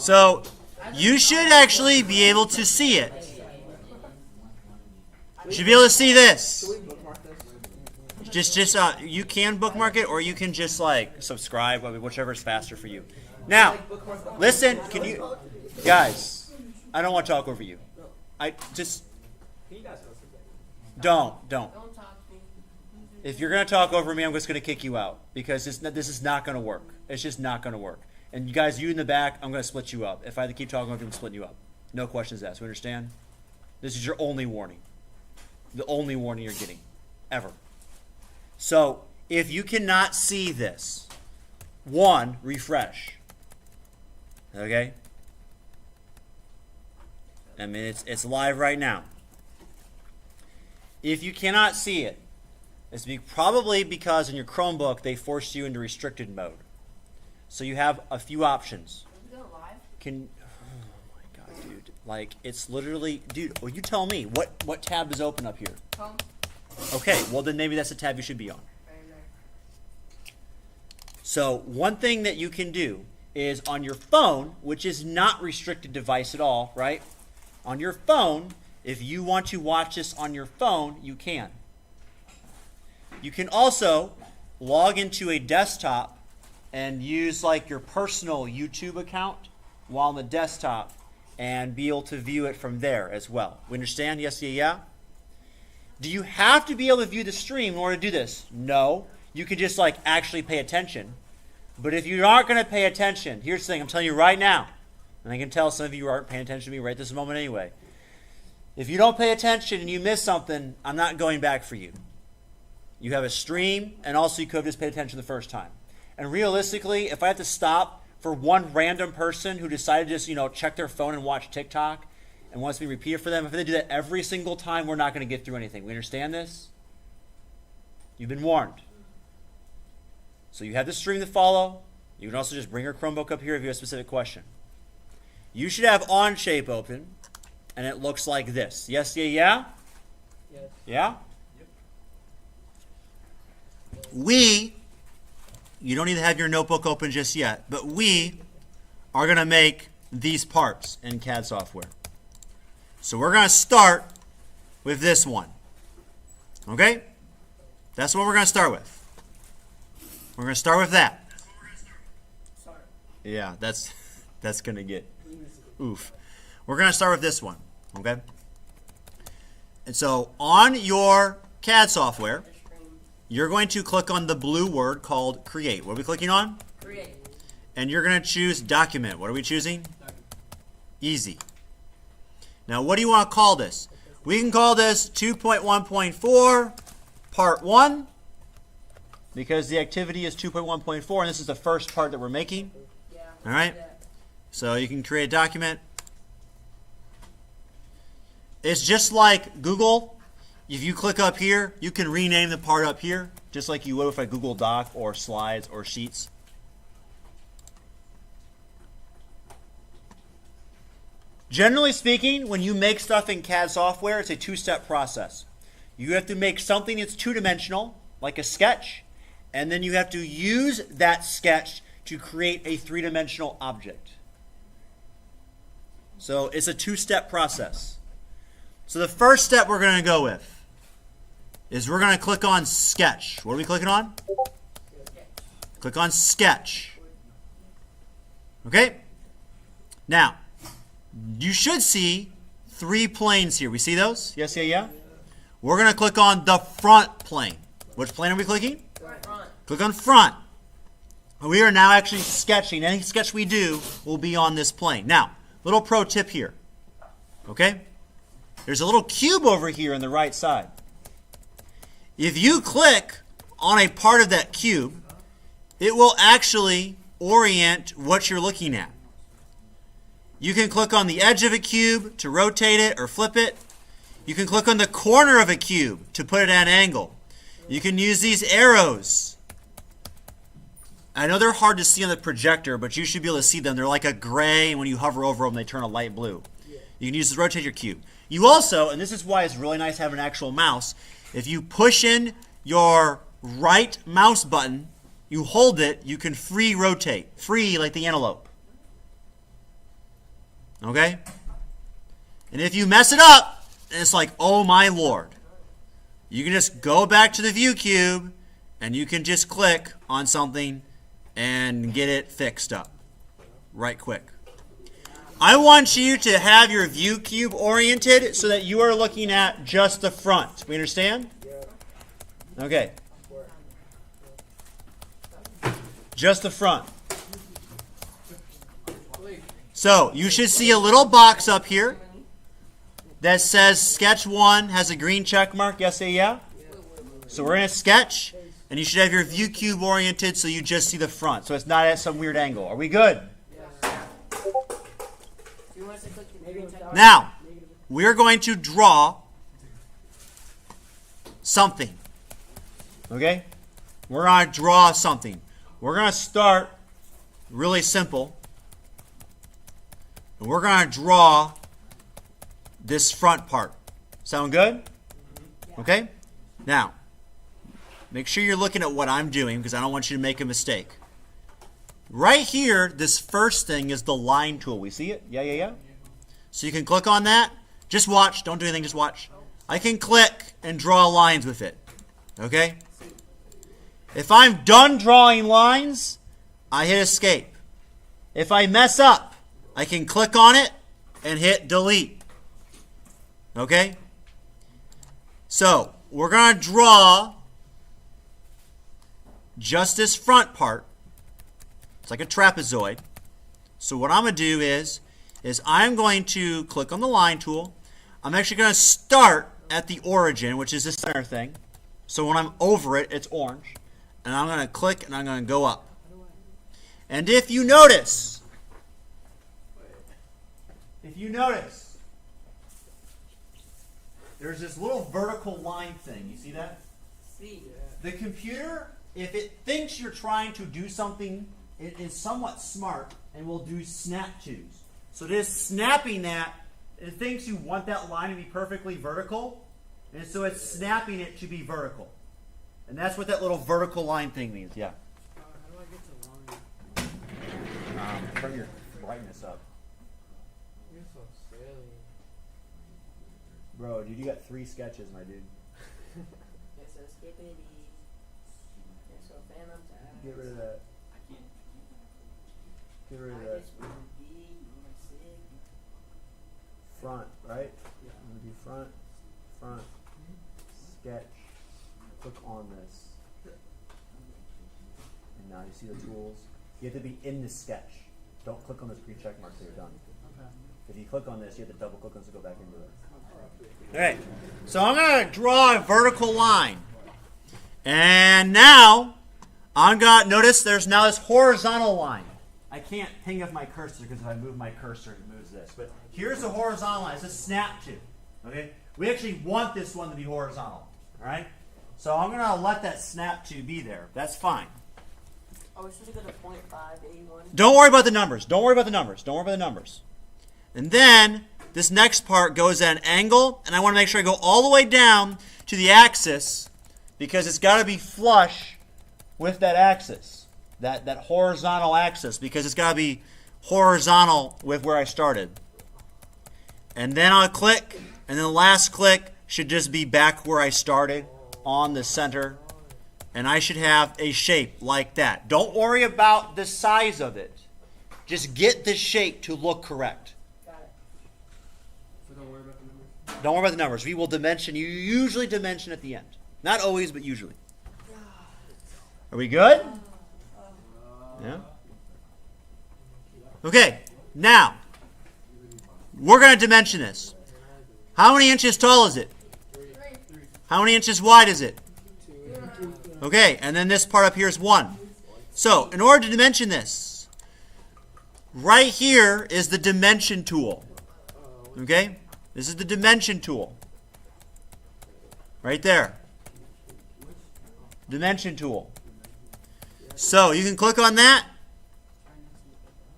So you should actually be able to see it. You should be able to see this. Just you can bookmark it, or you can just like subscribe, whichever is faster for you. Now, listen, can you guys? I don't want to talk over you. I just don't. If you're gonna talk over me, I'm just gonna kick you out because this is not gonna work. It's just not gonna work. And you guys, you in the back, I'm gonna split you up. If I have to keep talking over you, I'm splitting you up. No questions asked. You understand? This is your only warning. The only warning you're getting, ever. So, if you cannot see this, one, refresh. Okay? I mean, it's live right now. If you cannot see it, it's probably because in your Chromebook they forced you into restricted mode. So you have a few options. Is it live? Oh my god, dude! Like it's literally, dude. Well, you tell me what tab is open up here. Home. Okay, well then maybe that's the tab you should be on. So one thing that you can do is on your phone, which is not restricted device at all, right? On your phone, if you want to watch this on your phone, you can. You can also log into a desktop and use like your personal YouTube account while on the desktop and be able to view it from there as well. We understand? Yes, yeah? Do you have to be able to view the stream in order to do this? No. You can just like actually pay attention. But if you aren't going to pay attention, here's the thing, I'm telling you right now, and I can tell some of you aren't paying attention to me right this moment anyway. If you don't pay attention and you miss something, I'm not going back for you. You have a stream, and also you could have just paid attention the first time. And realistically, if I have to stop for one random person who decided to just, check their phone and watch TikTok and wants me to repeat it for them, if they do that every single time, we're not going to get through anything. We understand this? You've been warned. So you have the stream to follow. You can also just bring your Chromebook up here if you have a specific question. You should have Onshape open, and it looks like this. Yes, yeah? Yes. Yeah? You don't need to have your notebook open just yet, but we are going to make these parts in CAD software. So we're going to start with this one. Okay? That's what we're going to start with. We're going to start with that. Sorry. Yeah, that's going to get oof. We're going to start with this one. Okay? And so on your CAD software, you're going to click on the blue word called Create. What are we clicking on? Create. And you're going to choose Document. What are we choosing? Easy. Now, what do you want to call this? We can call this 2.1.4 Part 1 because the activity is 2.1.4 and this is the first part that we're making. Yeah. All right? Yeah. So you can create a document. It's just like Google. If you click up here, you can rename the part up here, just like you would with a Google Doc or Slides or Sheets. Generally speaking, when you make stuff in CAD software, it's a two-step process. You have to make something that's two-dimensional, like a sketch, and then you have to use that sketch to create a three-dimensional object. So it's a two-step process. So the first step we're going to go with is we're going to click on Sketch. What are we clicking on? Click on Sketch. Okay? Now, you should see 3 planes here. We see those? Yes, yeah? We're going to click on the front plane. Which plane are we clicking? Front. Click on front. We are now actually sketching. Any sketch we do will be on this plane. Now, little pro tip here. Okay? There's a little cube over here on the right side. If you click on a part of that cube, it will actually orient what you're looking at. You can click on the edge of a cube to rotate it or flip it. You can click on the corner of a cube to put it at an angle. You can use these arrows. I know they're hard to see on the projector, but you should be able to see them. They're like a gray, and when you hover over them, they turn a light blue. You can use this to rotate your cube. You also, and this is why it's really nice to have an actual mouse, if you push in your right mouse button, you hold it, you can free rotate. Free like the antelope. Okay? And if you mess it up, it's like, oh my Lord. You can just go back to the view cube and you can just click on something and get it fixed up right quick. I want you to have your view cube oriented so that you are looking at just the front. We understand? Okay. Just the front. So you should see a little box up here that says sketch 1 has a green check mark. Yes, say yeah? So we're in a sketch, and you should have your view cube oriented so you just see the front. So it's not at some weird angle. Are we good? Now, we're going to draw something. Okay? We're going to draw something. We're going to start really simple. And we're going to draw this front part. Sound good? Okay? Now, make sure you're looking at what I'm doing because I don't want you to make a mistake. Right here, this first thing is the line tool. We see it? Yeah. So you can click on that. Just watch. Don't do anything. Just watch. I can click and draw lines with it. Okay? If I'm done drawing lines, I hit escape. If I mess up, I can click on it and hit delete. Okay? So, we're going to draw just this front part. It's like a trapezoid. So what I'm going to do is I'm going to click on the line tool. I'm actually going to start at the origin, which is the center thing. So when I'm over it, it's orange. And I'm going to click and I'm going to go up. And if you notice, there's this little vertical line thing. You see that? See. The computer, if it thinks you're trying to do something, it is somewhat smart and will do snap twos. So it is snapping that. It thinks you want that line to be perfectly vertical, and so it's snapping it to be vertical. And that's what that little vertical line thing means. Yeah. How do I get to line? Turn your brightness up. You're so silly. Bro, dude, you got 3 sketches, my dude. It's a skippity. It's a phantom tab. Get rid of that. Get rid of that. Front, right? Yeah. I'm going to do front, sketch. Click on this. And now you see the tools. You have to be in the sketch. Don't click on this green check mark so you're done. Okay. If you click on this, you have to double click on this to go back into it. Okay. So I'm going to draw a vertical line. And now I'm going to notice there's now this horizontal line. I can't hang up my cursor because if I move my cursor, it moves this. But here's a horizontal line. It's a snap to. Okay? We actually want this one to be horizontal. All right? So I'm going to let that snap to be there. That's fine. Oh, we should go to 0.581. Don't worry about the numbers. Don't worry about the numbers. Don't worry about the numbers. And then this next part goes at an angle, and I want to make sure I go all the way down to the axis because it's got to be flush with that axis, that horizontal axis, because it's got to be horizontal with where I started. And then I'll click, and then the last click should just be back where I started on the center, and I should have a shape like that. Don't worry about the size of it. Just get the shape to look correct. Got it. So don't worry about the numbers? Don't worry about the numbers. We will dimension. You usually dimension at the end. Not always, but usually. Are we good? Yeah? Okay, now, we're going to dimension this. How many inches tall is it? 3. How many inches wide is it? 2. Okay, and then this part up here is 1. So, in order to dimension this, right here is the dimension tool. Okay? This is the dimension tool. Right there. Dimension tool. So, you can click on that,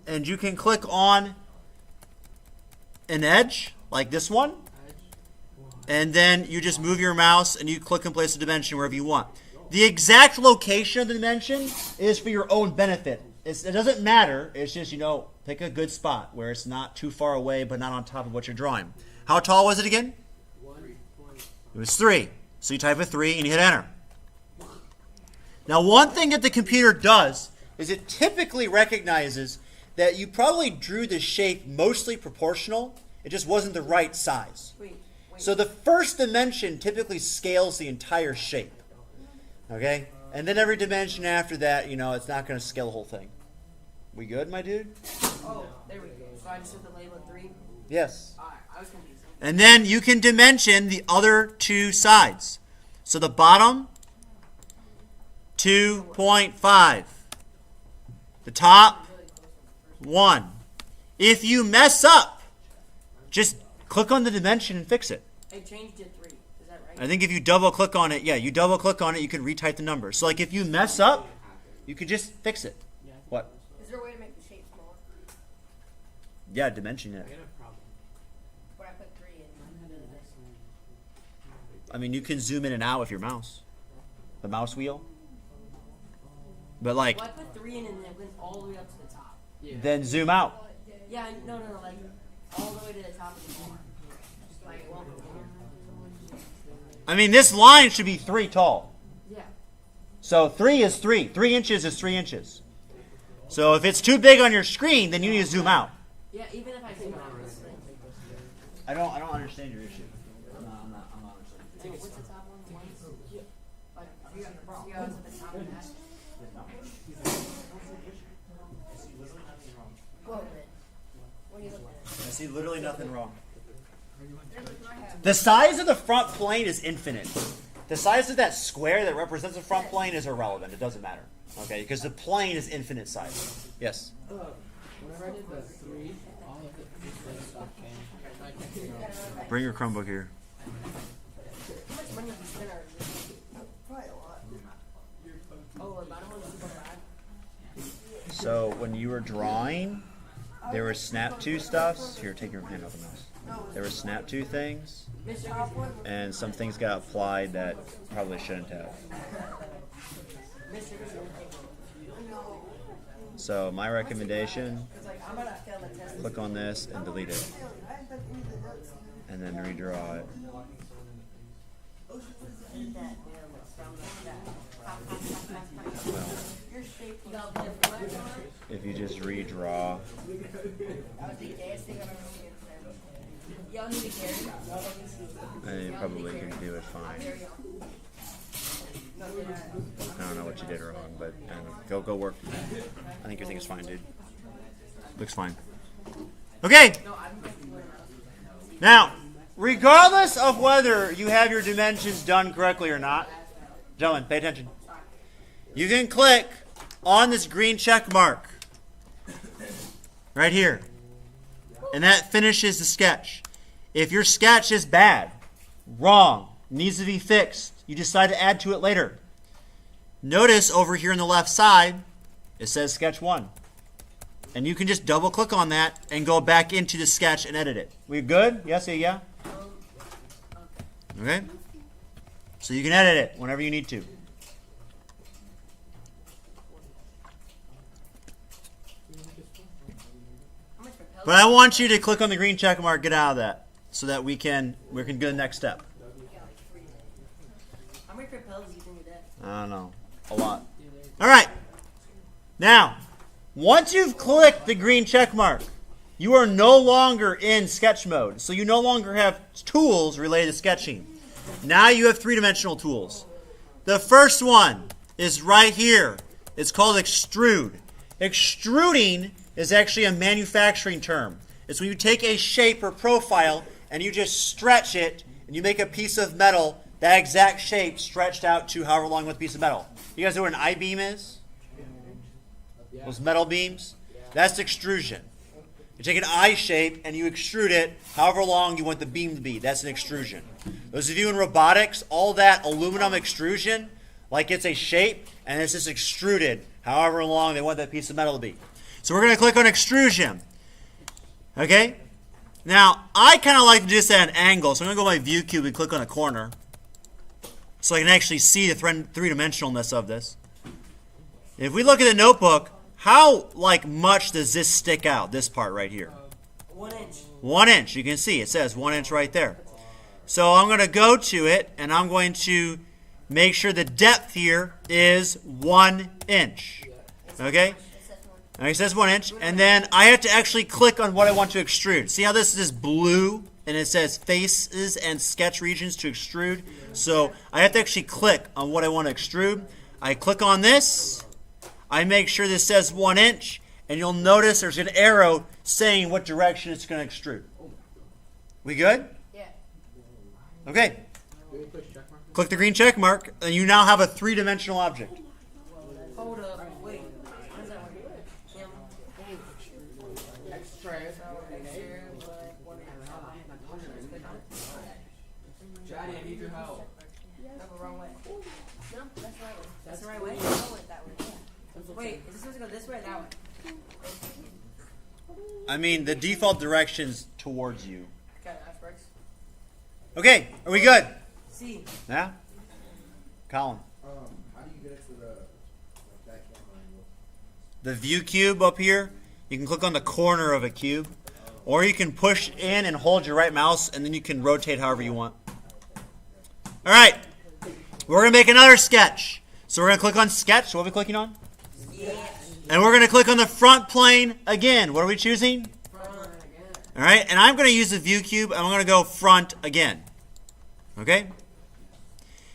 and you can click on an edge, like this one, and then you just move your mouse and you click and place a dimension wherever you want. The exact location of the dimension is for your own benefit. it doesn't matter. It's just, pick a good spot where it's not too far away but not on top of what you're drawing. How tall was it again? 1.5. It was 3. So you type a 3 and you hit enter. Now, one thing that the computer does is it typically recognizes that you probably drew the shape mostly proportional. It just wasn't the right size. So the first dimension typically scales the entire shape. Okay? And then every dimension after that, it's not going to scale the whole thing. We good, my dude? Oh, there we go. So I just have to label 3? Yes. Alright, I was confused. And then you can dimension the other 2 sides. So the bottom, 2.5. The top, 1. If you mess up, just click on the dimension and fix it. I changed it 3. Is that right? I think if you double click on it, you double click on it, you can retype the numbers. So like if you mess up, you could just fix it. What? Is there a way to make the shape smaller? Yeah, dimension it. I got a problem. Where I put 3 in? I mean, you can zoom in and out with your mouse. The mouse wheel. But like, Well, I put 3 in and it went all the way up to the top. Yeah. then zoom out. Yeah, no, like all the way to the top of the bar. Like, well, I mean, this line should be 3 tall. yeah. So 3 is 3. 3 inches is 3 inches. So if it's too big on your screen, then you need to zoom out. Yeah, even if I zoom out, it's like, I don't understand your issue. I'm not understanding. what's the top one? Like, 3 at the top of that. Whoa, man. What are you looking at? I see literally nothing wrong. The size of the front plane is infinite. The size of that square that represents the front plane is irrelevant. It doesn't matter. Okay, because the plane is infinite size. Yes. Whenever I did the 3, all of it just stuff came. I can't figure out. Bring your Chromebook here. How much money have you spent already? Probably a lot. Oh, the bottom one is super bad. So when you were drawing, there were snap to stuffs. Here, take your hand off the mouse. There were snap to things, and some things got applied that probably shouldn't have. So my recommendation, click on this and delete it. And then redraw it. Well, if you just redraw, Y'all need to carry it. then you probably can do it fine. I don't know what you did wrong, but I don't know. Go work. I think your thing is fine, dude. Looks fine. Okay. Now, regardless of whether you have your dimensions done correctly or not, gentlemen, pay attention. You can click on this green check mark right here, and that finishes the sketch. If your sketch is bad, wrong, needs to be fixed, you decide to add to it later. Notice over here on the left side, it says sketch 1. And you can just double click on that and go back into the sketch and edit it. We good? Yes, yeah? Okay? So you can edit it whenever you need to. But I want you to click on the green check mark, get out of that, so that we can go to the next step. How many propels do you think you're dead? I don't know. A lot. All right. Now, once you've clicked the green check mark, you are no longer in sketch mode. So you no longer have tools related to sketching. Now you have three-dimensional tools. The first one is right here. It's called extrude. Extruding is actually a manufacturing term. It's when you take a shape or profile and you just stretch it and you make a piece of metal, that exact shape stretched out to however long with a piece of metal. You guys know what an I-beam is? Those metal beams? That's extrusion. You take an I shape and you extrude it however long you want the beam to be. That's an extrusion. Those of you in robotics, all that aluminum extrusion, like it's a shape and it's just extruded however long they want that piece of metal to be. So we're going to click on extrusion. Okay? Now, I kind of like to do this at an angle, so I'm going to go to my view cube and click on a corner so I can actually see the three-dimensionalness of this. If we look at the notebook, how like much does this stick out, this part right here? 1 inch. 1 inch. You can see it says 1 inch right there. So I'm going to go to it, and I'm going to make sure the depth here is 1 inch. Okay? It says 1 inch, and then I have to actually click on what I want to extrude. See how this is blue, and it says faces and sketch regions to extrude? So I have to actually click on what I want to extrude. I click on this. I make sure this says 1 inch, and you'll notice there's an arrow saying what direction it's going to extrude. We good? Yeah. Okay. Click the green check mark, and you now have a three-dimensional object. Hold up. Wait. How does that work? Johnny, I need your help. No, the wrong way. No, that's the right way. That's the right way? I went that way. Wait, is this supposed to go this way or that way? I mean, the default direction's towards you. Okay, that works. Okay, are we good? See. Yeah? Colin. How do you get it to the that camera angle? The view cube up here, you can click on the corner of a cube, or you can push in and hold your right mouse, and then you can rotate however you want. All right, we're going to make another sketch. So we're going to click on sketch. What are we clicking on? Yeah. And we're going to click on the front plane again. What are we choosing? Front. All right, and I'm going to use the view cube, and I'm going to go front again. Okay?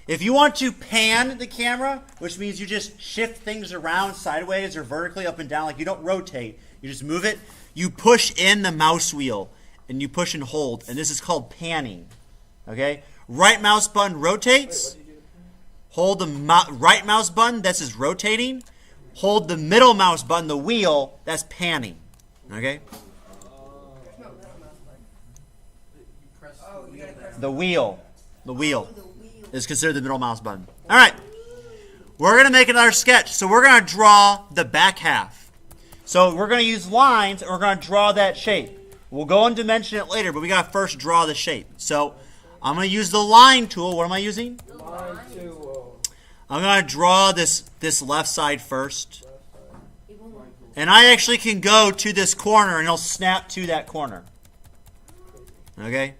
If you want to pan the camera, which means you just shift things around sideways or vertically up and down, like you don't rotate, you just move it, you push in the mouse wheel, and you push and hold, and this is called panning. Okay? Right mouse button rotates. Hold the right mouse button, this is rotating. Hold the middle mouse button, the wheel, that's panning. Okay? There's no middle mouse button. Oh, you gotta press. The wheel. The wheel The wheel. is considered the middle mouse button. All right. We're going to make another sketch. So we're going to draw the back half. So we're going to use lines, and we're going to draw that shape. We'll go and dimension it later, but we got to first draw the shape. So I'm going to use the line tool. What am I using? Line 2. I'm going to draw this left side first. And I actually can go to this corner, and it'll snap to that corner. Okay?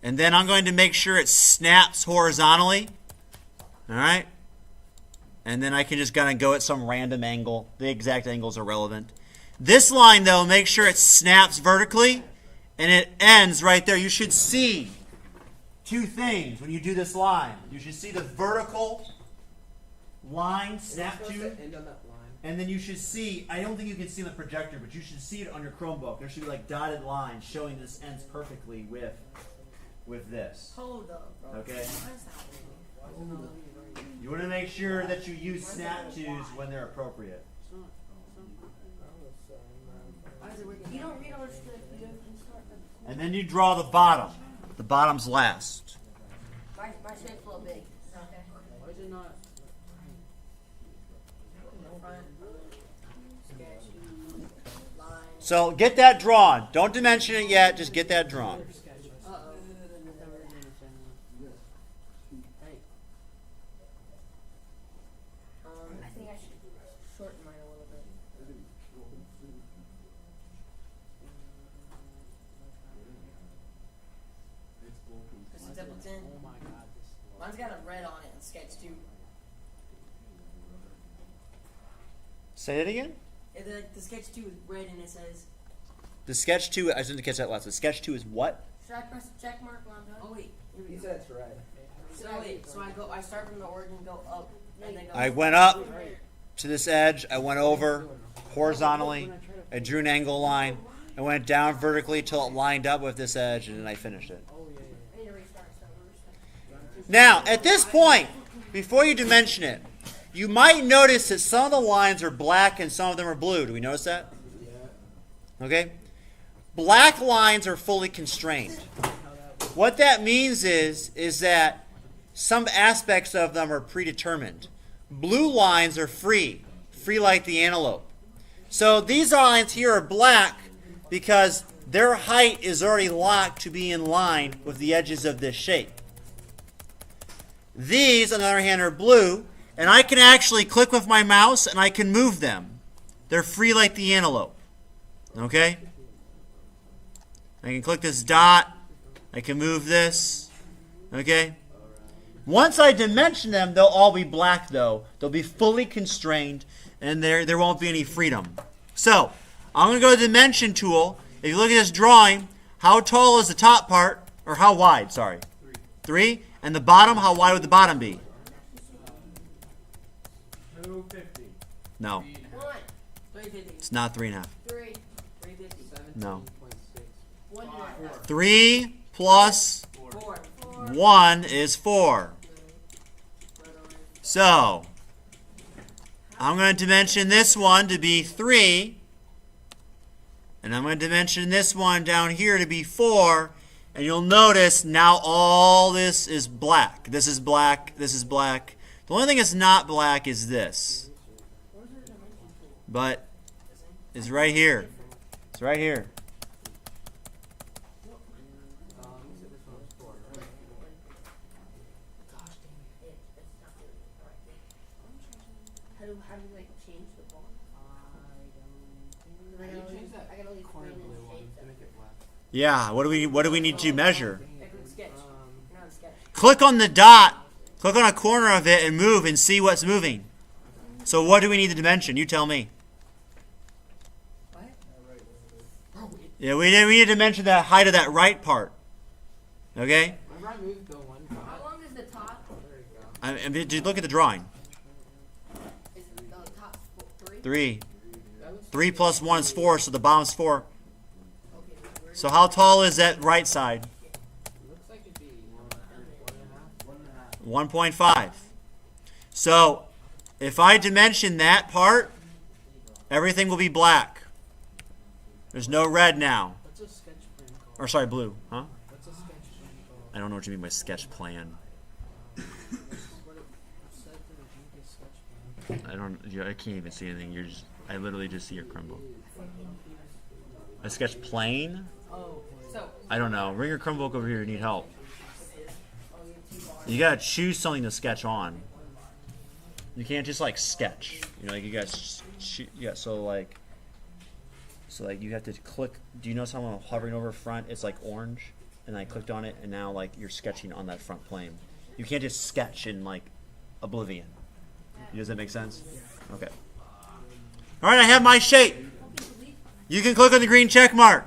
And then I'm going to make sure it snaps horizontally. All right? And then I can just kind of go at some random angle. The exact angles are relevant. This line, though, make sure it snaps vertically, and it ends right there. You should see two things when you do this line. You should see the vertical line snap to, End on that line. and then you should see, I don't think you can see on the projector, but you should see it on your Chromebook. There should be like dotted lines showing this ends perfectly with this. Hold up, bro. Okay? Why is that? You want to make sure that you use snap tos when they're appropriate. Why is it working? You don't read all this stuff. You don't start the. And then you draw the bottom. The bottom's last. My shape's a little big. Okay. Why is it not? Front. Sketch. Line. So get that drawn. Don't dimension it yet. Just get that drawn. Uh-oh. Hey. I think I should shorten mine a little bit. This is Templeton. Oh my god. Mine's got a red on it in sketch 2. Say it again. The sketch 2 is red and it says. The sketch 2, I didn't catch that last. The sketch 2 is what? Should I press the check mark when I'm done? Oh wait. Here we He go. said it's right. So I start from the origin, go up, and then go. I went up to this edge. I went over horizontally. I drew an angle line. I went down vertically till it lined up with this edge, and then I finished it. Oh yeah, yeah. I need to restart. Now, at this point, before you dimension it, you might notice that some of the lines are black and some of them are blue. Do we notice that? Yeah. Okay? Black lines are fully constrained. What that means is that some aspects of them are predetermined. Blue lines are free like the antelope. So these lines here are black because their height is already locked to be in line with the edges of this shape. These, on the other hand, are blue, and I can actually click with my mouse and I can move them. they're free like the antelope. Okay? I can click this dot. I can move this. Okay? Once I dimension them, they'll all be black though. They'll be fully constrained and there won't be any freedom. So, I'm going to go to the dimension tool. If you look at this drawing, how tall is the top part? Or how wide, sorry. 3. And the bottom, how wide would the bottom be? 250. No. 1. 350. It's not 3.5. 3. 350. No. 1. 3 plus 4. 1 is 4. So, I'm going to dimension this one to be 3. And I'm going to dimension this one down here to be 4. And you'll notice now all this is black. This is black. This is black. The only thing that's not black is this. But it's right here. It's right here. How do you like change the ball? I gotta leave green and shades up. Yeah, what do we need to measure? Sketch. No, sketch. Click on the dot. Click on a corner of it and move and see what's moving. So what do we need to dimension? You tell me. What? Yeah, we need to dimension the height of that right part. Okay? Remember I moved the one How dot? long is the top? There you go. Just look at the drawing. Is the top 3? 3. That was 3 plus 1 is 4, so the bottom's 4. Okay, where's So how tall is that right side? looks like it'd be 1.5. 1.5. So if I dimension that part, everything will be black. There's no red now. What's a sketch plan called? Or sorry, blue. Huh? What's a sketch plan called? I don't know what you mean by sketch plan. What it said for the Jinkies sketch plan. I can't even see anything. I literally just see your Chromebook. A sketch plane? Oh, So, I don't know. Bring your Chromebook over here. You need help. You gotta choose something to sketch on. You can't just like sketch. You know, like you guys. Yeah. So like you have to click. Do you notice how I'm hovering over front? It's like orange, and I clicked on it, and now like you're sketching on that front plane. You can't just sketch in like Oblivion. Does that make sense? Okay. All right. I have my shape. You can click on the green check mark.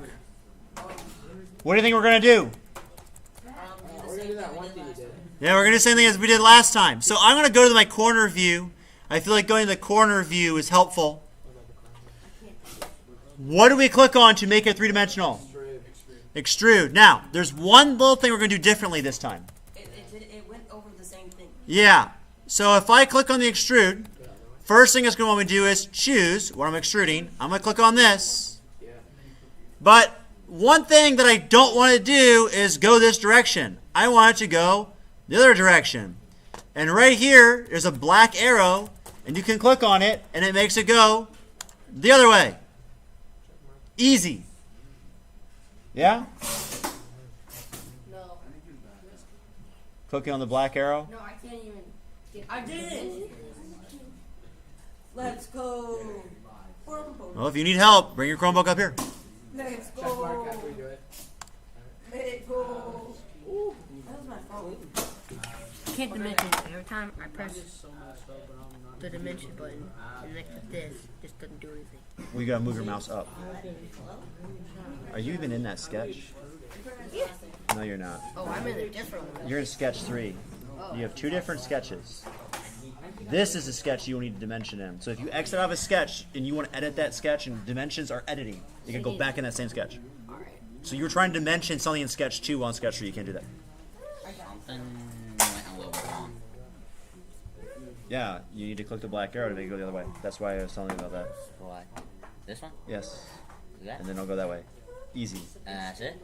What do you think we're gonna do? we're gonna do that one thing you did. Yeah, we're going to do the same thing as we did last time. So I'm going to go to my corner view. I feel like going to the corner view is helpful. What do we click on to make it three-dimensional? Extrude. Now, there's one little thing we're going to do differently this time. it went over the same thing. Yeah. So if I click on the extrude, first thing it's going to want me to do is choose what I'm extruding. I'm going to click on this. Yeah. But one thing that I don't want to do is go this direction. I want it to go the other direction. And right here, there's a black arrow, and you can click on it, and it makes it go the other way. Easy. Yeah? No. Clicking on the black arrow. No, I can't even get I did it. Let's go. Well, if you need help, bring your Chromebook up here. Let's Check mark go. after we do it. Let's go. That was my phone. can't dimension every time I press So much though, but I'm not. the dimension button and next to this just doesn't do anything. Well, you gotta move your mouse up. Are you even in that sketch? Yeah. No, you're not. Oh, I'm in a different one. You're in sketch 3. You have 2 different sketches. This is a sketch you will need to dimension in. So if you exit out of a sketch and you want to edit that sketch and dimensions are editing, you can go back in that same sketch. Alright. So you're trying to dimension something in sketch 2 on sketch 3. You can't do that. Something went a little wrong. Yeah, you need to click the black arrow to make it go the other way. That's why I was telling you about that. Why? This one? Yes. That? And then I'll go that way. Easy. That's it?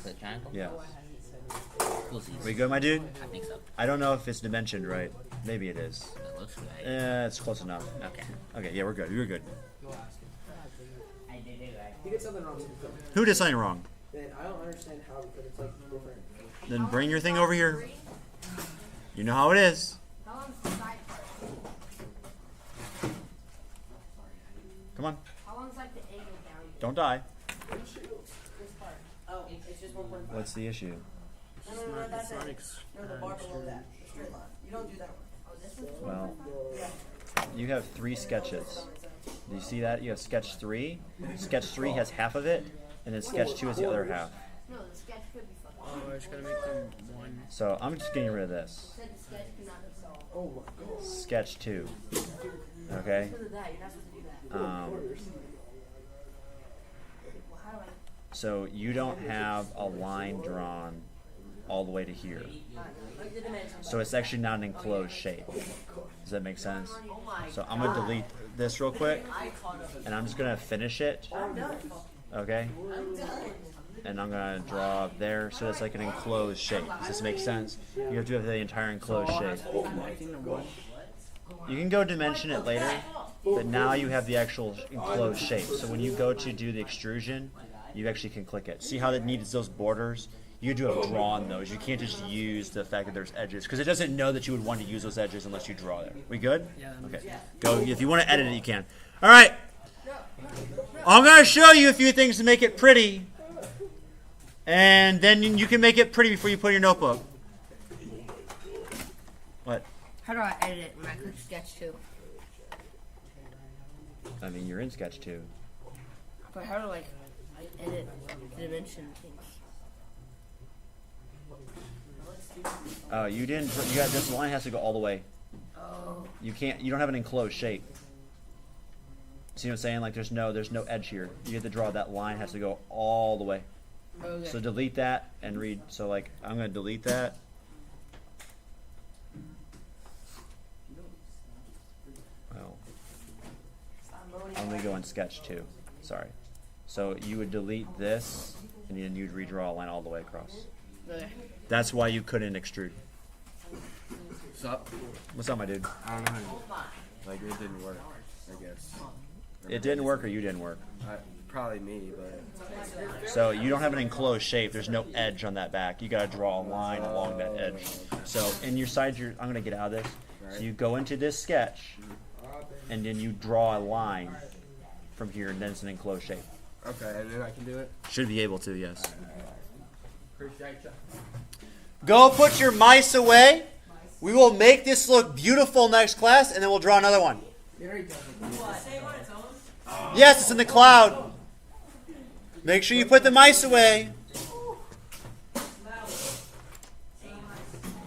Click triangle? Yeah. We'll see. We good, my dude? I think so. I don't know if it's dimensioned right. Maybe it is. It looks right. It's close enough. Okay. Okay, yeah, we're good. You're good. Go ask him. He did something wrong. Who did something wrong? Then I don't understand how because it's like different. Then bring your thing over here. You know how it is. How long's the side part? Come on. How long's like the angle down? Don't die. This part. Oh, it's just 1.5. What's the issue? No, that's it. No, the bar below that. The straight line. You don't do that one. Oh, this one's Well, Yeah. you have 3 sketches. Do you see that? You have sketch 3. Sketch 3 has half of it, and then sketch 2 is the other half. No, the sketch could be fucking. Oh, I just gotta make them one. So I'm just getting rid of this. Said the sketch cannot be solved. Oh my god. Sketch 2. Okay? Because of that, you're not supposed to do that. Well, how do I? So you don't have a line drawn all the way to here. Like the dimensions. So it's actually not an enclosed shape. Does that make sense? Oh my. So I'm going to delete this real quick, I caught up. and I'm just going to finish it. I'm done. Okay? I'm done. And I'm going to draw there so it's like an enclosed shape. Does this make sense? You have to have the entire enclosed shape. Connecting to one. You can go dimension it later, but now you have the actual enclosed shape. So when you go to do the extrusion, you actually can click it. See how it needs those borders? You do have drawn those. You can't just use the fact that there's edges because it doesn't know that you would want to use those edges unless you draw them. We good? Yeah. Okay. Go. If you want to edit it, you can. All right. I'm going to show you a few things to make it pretty, and then you can make it pretty before you put it in your notebook. What? How do I edit it when I click sketch 2? I mean, you're in sketch 2. But how do I edit the dimension things? Oh, you didn't. You got this line has to go all the way. Oh. You can't. You don't have an enclosed shape. See what I'm saying? Like there's no edge here. You have to draw that line has to go all the way. Okay. So delete that and read. So like I'm gonna delete that. Well, I'm gonna go in sketch 2. Sorry. So you would delete this and then you'd redraw a line all the way across. Okay. That's why you couldn't extrude. What's up? What's up, my dude? I don't know. Like it didn't work, I guess. It didn't work or you didn't work. Probably me, but So you don't have an enclosed shape. There's no edge on that back. You got to draw a line along that edge. So in your sides, I'm going to get out of this. So you go into this sketch, and then you draw a line from here, and then it's an enclosed shape. okay, and then I can do it. Should be able to, yes. Appreciate ya. Go put your mice away. We will make this look beautiful next class, and then we'll draw another one. Yes, it's in the cloud. Make sure you put the mice away.